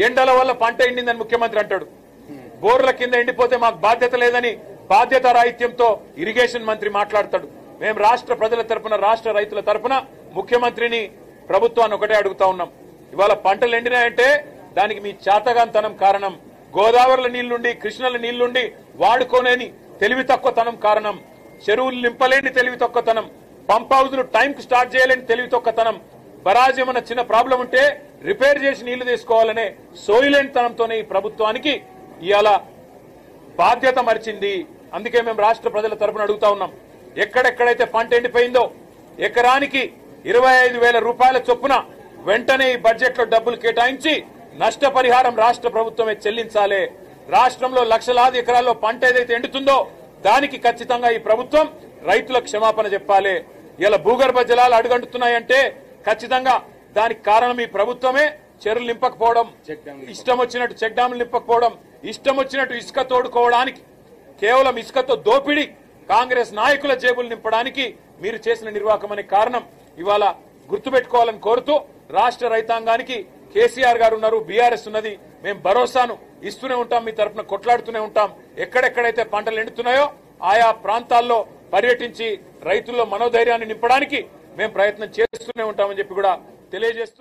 ఎండల వల్ల పంట ఎండిందని ముఖ్యమంత్రి అంటాడు. బోర్ల కింద ఎండిపోతే మాకు బాధ్యత లేదని బాధ్యత రాహిత్యంతో ఇరిగేషన్ మంత్రి మాట్లాడతాడు. మేము రాష్ట్ర ప్రజల తరపున, రాష్ట్ర రైతుల తరపున ముఖ్యమంత్రిని, ప్రభుత్వాన్ని ఒకటే అడుగుతా ఉన్నాం. ఇవాళ పంటలు ఎండినాయంటే దానికి మీ చాతగాంతనం కారణం. గోదావరిలో నీళ్లుండి, కృష్ణలో నీళ్లుండి వాడుకోలేని తెలివి తక్కువతనం కారణం. చెరువులు నింపలేని తెలివి తక్కువతనం. పంప్ హౌజులు టైంకి స్టార్ట్ చేయలేని తెలివి తక్కువతనం. బరాజ్ ఏమన్నా చిన్న ప్రాబ్లం ఉంటే రిపేర్ చేసి నీళ్లు తీసుకోవాలనే సోయిలేనితనంతోనే ఈ ప్రభుత్వానికి ఇవాళ బాధ్యత మరిచింది. అందుకే మేము రాష్ట్ర ప్రజల తరపున అడుగుతా ఉన్నాం. ఎక్కడెక్కడైతే పంట ఎండిపోయిందో ఎకరానికి 25,000 రూపాయల చొప్పున వెంటనే ఈ బడ్జెట్ లో డబ్బులు కేటాయించి నష్టపరిహారం రాష్ట్ర ప్రభుత్వమే చెల్లించాలి. రాష్ట్రంలో లక్షలాది ఎకరాల్లో పంట ఏదైతే ఎండుతుందో దానికి ఖచ్చితంగా ఈ ప్రభుత్వం రైతులకు క్షమాపణ చెప్పాలి. ఇలా భూగర్భ జలాలు అడుగంటున్నాయంటే ఖచ్చితంగా దానికి కారణం ఈ ప్రభుత్వమే. చెరువులు నింపకపోవడం, ఇష్టం వచ్చినట్టు చెక్ డ్యాములు నింపకపోవడం, ఇష్టం వచ్చినట్టు ఇసుక తోడుకోవడానికి, కేవలం ఇసుకతో దోపిడీ కాంగ్రెస్ నాయకుల జేబులు నింపడానికి మీరు చేసిన నిర్వాహకం అనే కారణం ఇవాళ గుర్తుపెట్టుకోవాలని కోరుతూ రాష్ట్ర రైతాంగానికి కేసీఆర్ గారు ఉన్నారు, బీఆర్ఎస్ ఉన్నది. మేము భరోసాను ఇస్తూనే ఉంటాం, మీ తరఫున కొట్లాడుతూనే ఉంటాం. ఎక్కడెక్కడైతే పంటలు ఎండుతున్నాయో ఆయా ప్రాంతాల్లో పర్యటించి రైతుల్లో మనోధైర్యాన్ని నింపడానికి మేము ప్రయత్నం చేస్తూనే ఉంటామని చెప్పి కూడా తెలియజేస్తూ